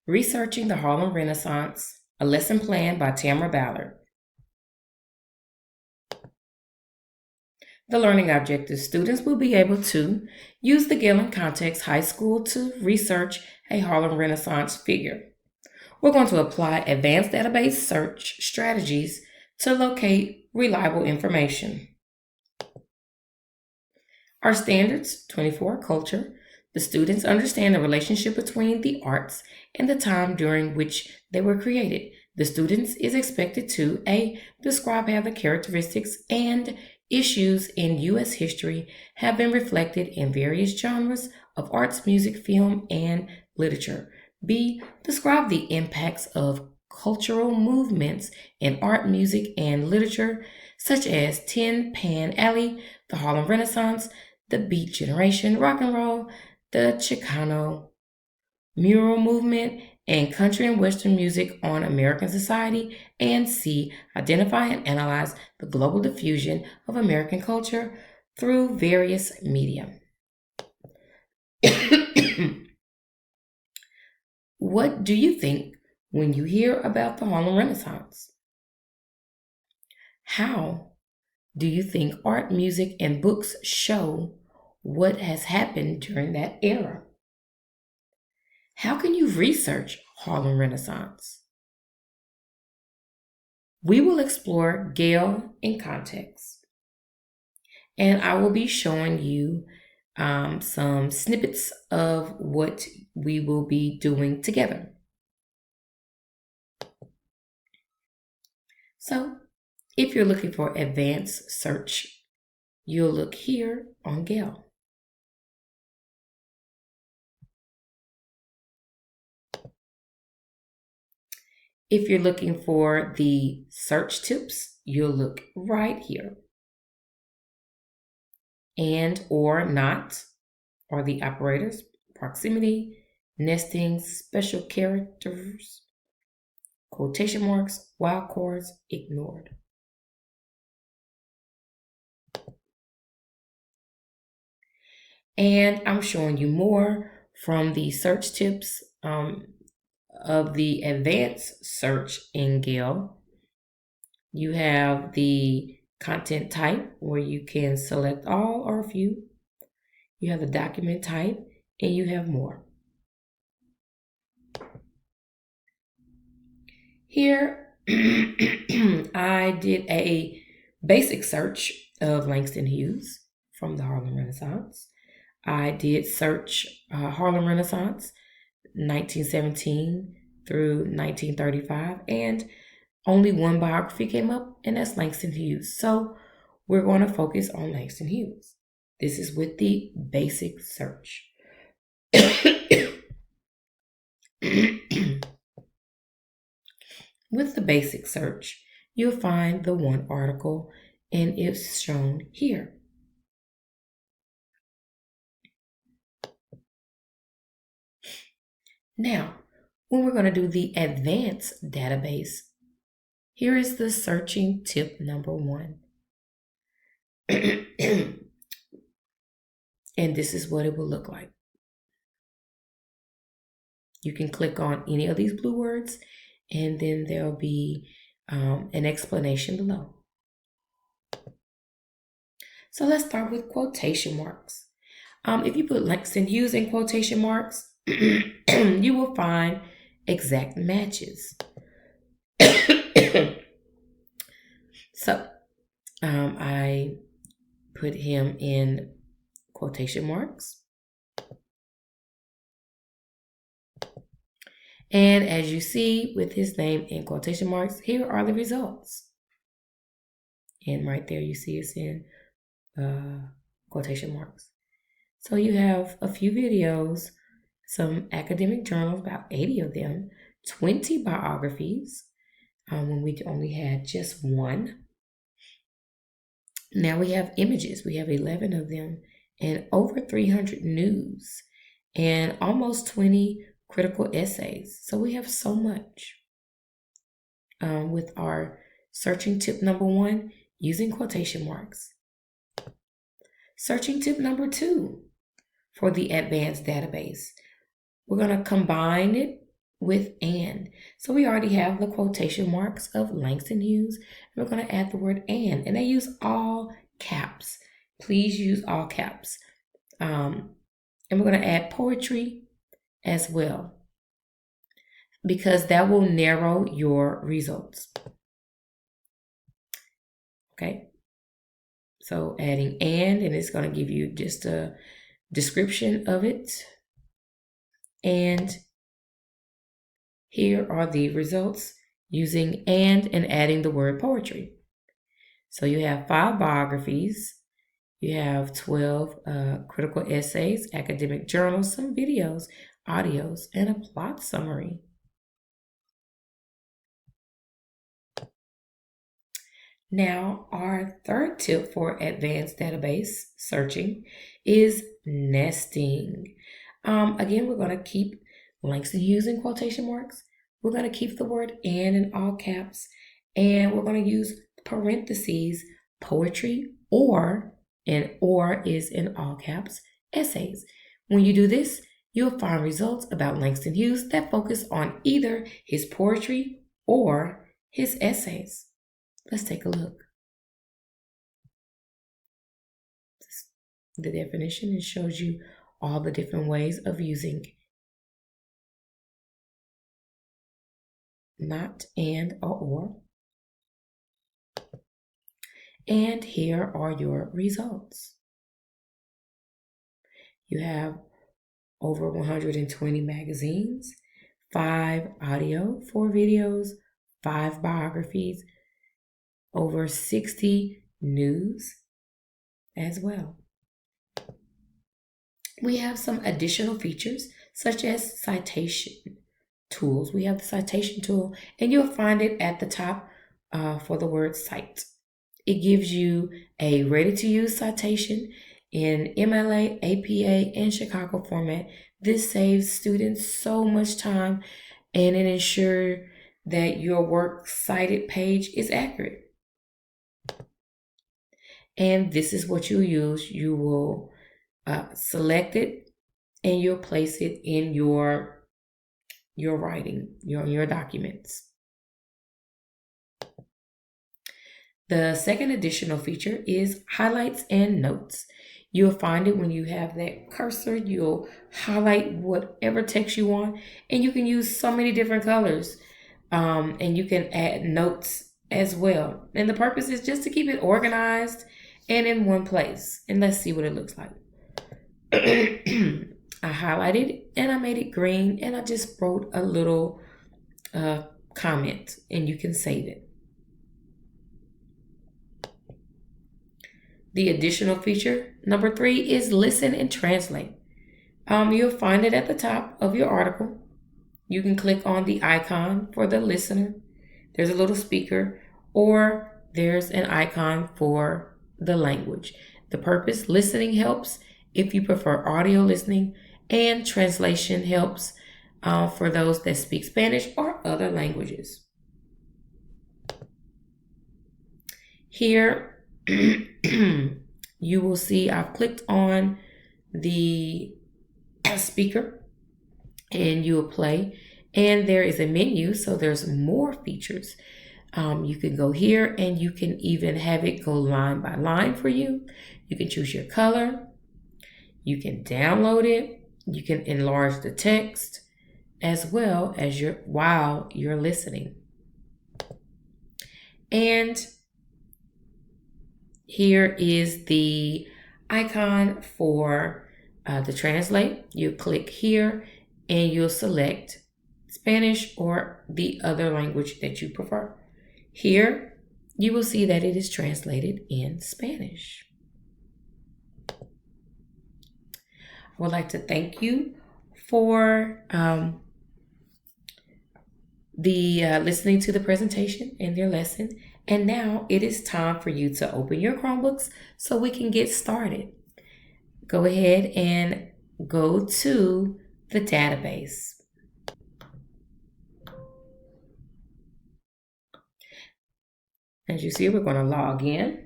Researching the Harlem Renaissance, a lesson plan by Tamara Ballard. The learning objectives: students will be able to use the Gale Context High School to research a Harlem Renaissance figure. We're going to apply advanced database search strategies to locate reliable information. Our standards: 24 culture. The students understand the relationship between the arts and the time during which they were created. The students is expected to A. Describe how the characteristics and issues in U.S. history have been reflected in various genres of arts, music, film, and literature. B. Describe the impacts of cultural movements in art, music, and literature, such as Tin Pan Alley, the Harlem Renaissance, the Beat Generation, rock and roll, the Chicano mural movement, and country and western music on American society. And C. Identify and analyze the global diffusion of American culture through various media. What do you think when you hear about the Harlem Renaissance? How do you think art, music, and books show what has happened during that era? How can you research Harlem Renaissance? We will explore Gale in context, and I will be showing you some snippets of what we will be doing together. So, if you're looking for advanced search, you'll look here on Gale. If you're looking for the search tips, you'll look right here. And or not are the operators: proximity, nesting, special characters, quotation marks, wildcards, ignored. And I'm showing you more from the search tips of the advanced search in Gale. You have the content type where you can select all or a few. You have the document type, and you have more. Here, I did a basic search of Langston Hughes from the Harlem Renaissance. I did search Harlem Renaissance 1917 through 1935, and only one biography came up, and that's Langston Hughes. So we're going to focus on Langston Hughes. This is with the basic search. With the basic search, you'll find the one article, and it's shown here. Now, when we're going to do the advanced database, here is the searching tip number 1. And this is what it will look like. You can click on any of these blue words, and then there'll be an explanation below. So let's start with quotation marks. If you put Langston Hughes in quotation marks, you will find exact matches. So I put him in quotation marks. And as you see with his name in quotation marks, here are the results. And right there you see it's in quotation marks. So you have a few videos, some academic journals, about 80 of them, 20 biographies, when we only had just one. Now we have images. We have 11 of them, and over 300 news, and almost 20 critical essays. So we have so much. With our searching tip number 1, using quotation marks. Searching tip number 2 for the advanced database. We're going to combine it with and. So we already have the quotation marks of Langston Hughes. And we're going to add the word and they use all caps. Please use all caps. And we're going to add poetry as well, because that will narrow your results. Okay. So adding and it's going to give you just a description of it. And here are the results using and adding the word poetry. So you have 5 biographies, you have 12 critical essays, academic journals, some videos, audios, and a plot summary. Now, our third tip for advanced database searching is nesting. Again, we're going to keep Langston Hughes in quotation marks. We're going to keep the word and in all caps, and we're going to use parentheses, poetry, and or is in all caps, essays. When you do this, you'll find results about Langston Hughes that focus on either his poetry or his essays. Let's take a look. The definition, it shows you all the different ways of using not and or. And here are your results. You have over 120 magazines, 5 audio, 4 videos, 5 biographies, over 60 news as well. We have some additional features such as citation tools. We have the citation tool, and you'll find it at the top for the word cite. It gives you a ready-to-use citation in MLA, APA, and Chicago format. This saves students so much time, and it ensures that your works cited page is accurate. And this is what you'll use. You will select it, and you'll place it in your writing, your documents. The second additional feature is highlights and notes. You'll find it when you have that cursor. You'll highlight whatever text you want, and you can use so many different colors. And you can add notes as well. And the purpose is just to keep it organized and in one place. And let's see what it looks like. I highlighted it and I made it green, and I just wrote a little comment, and you can save it. The additional feature, number 3, is listen and translate. You'll find it at the top of your article. You can click on the icon for the listener. There's a little speaker, or there's an icon for the language. The purpose, listening helps if you prefer audio listening, and translation helps for those that speak Spanish or other languages. Here, you will see I've clicked on the speaker, and you will play, and there is a menu, so there's more features. You can go here, and you can even have it go line by line for you. You can choose your color. You can download it. You can enlarge the text as well as while you're listening. And here is the icon for the translate. You click here, and you'll select Spanish or the other language that you prefer. Here, you will see that it is translated in Spanish. I would like to thank you for listening to the presentation and their lesson. And now it is time for you to open your Chromebooks so we can get started. Go ahead and go to the database. As you see, we're going to log in.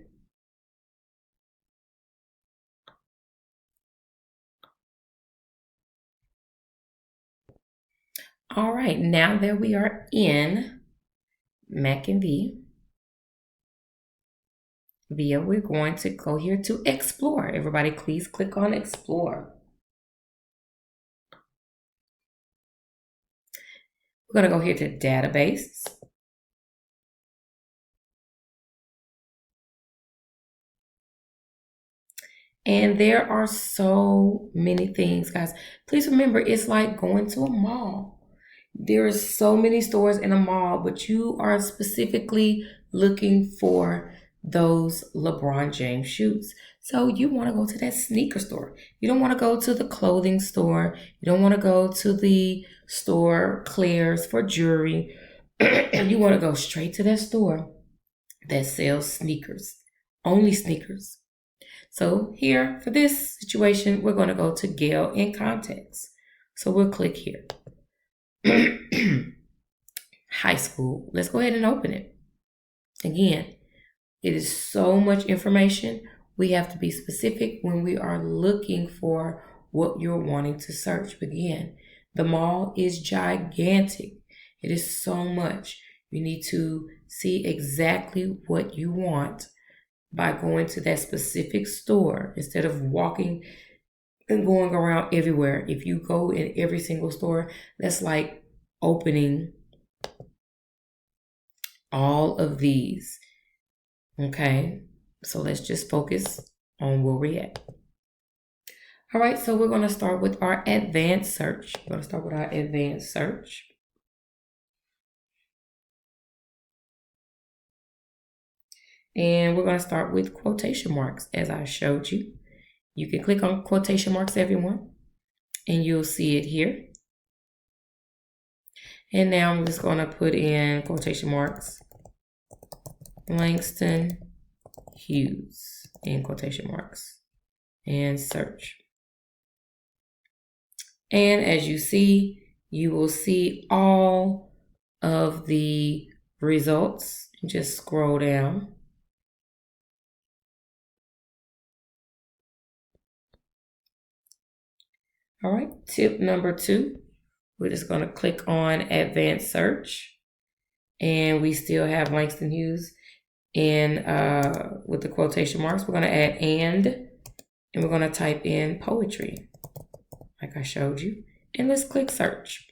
All right, now that we are in Mac and Via, we're going to go here to Explore. Everybody, please click on Explore. We're going to go here to Database. And there are so many things, guys. Please remember, it's like going to a mall. There are so many stores in a mall, but you are specifically looking for those LeBron James shoes. So you want to go to that sneaker store. You don't want to go to the clothing store. You don't want to go to the store Claire's for jewelry. You want to go straight to that store that sells sneakers, only sneakers. So here for this situation, we're going to go to Gale in Context. So we'll click here. High school. Let's go ahead and open it. Again, it is so much information. We have to be specific when we are looking for what you're wanting to search. Again, the mall is gigantic. It is so much. You need to see exactly what you want by going to that specific store instead of walking and going around everywhere. If you go in every single store, that's like opening all of these. Okay, so let's just focus on where we're at. All right, so we're going to start with our advanced search. And we're going to start with quotation marks, as I showed you. You can click on quotation marks, everyone, and you'll see it here. And now I'm just going to put in quotation marks, Langston Hughes, in quotation marks, and search. And as you see, you will see all of the results. Just scroll down. All right, tip number 2, we're just going to click on advanced search, and we still have Langston Hughes in with the quotation marks. We're going to add and we're going to type in poetry, like I showed you, and let's click search.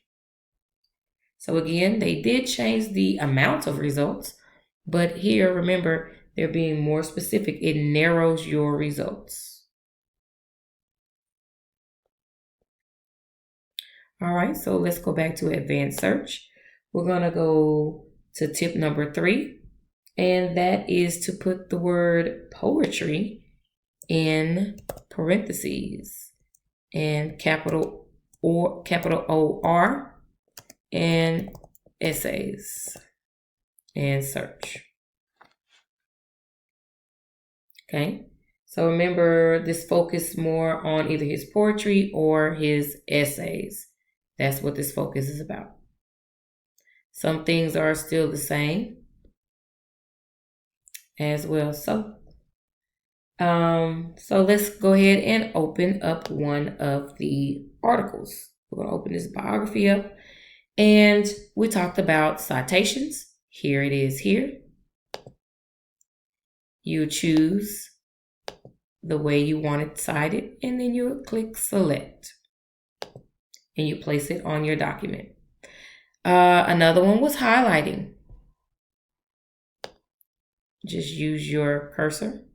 So again, they did change the amount of results, but here, remember, they're being more specific. It narrows your results. All right, so let's go back to advanced search. We're going to go to tip number 3, and that is to put the word poetry in parentheses and capital O-R and essays and search. Okay, so remember, this focus more on either his poetry or his essays. That's what this focus is about. Some things are still the same as well. So let's go ahead and open up one of the articles. We're going to open this biography up. And we talked about citations. Here it is here. You choose the way you want it cited, and then you click select. And you place it on your document. Another one was highlighting. Just use your cursor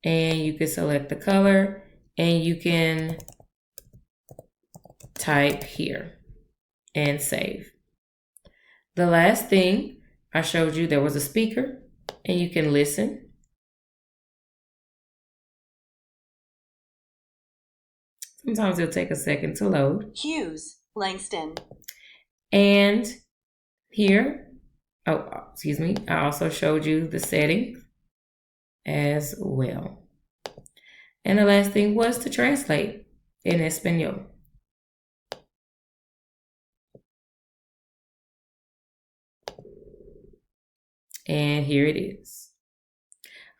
and you can select the color and you can type here and save. The last thing I showed you, there was a speaker and you can listen. Sometimes it'll take a second to load. Hughes, Langston. And here, excuse me, I also showed you the settings as well. And the last thing was to translate in Espanol. And here it is.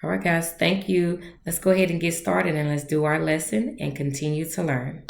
All right, guys, thank you. Let's go ahead and get started and let's do our lesson and continue to learn.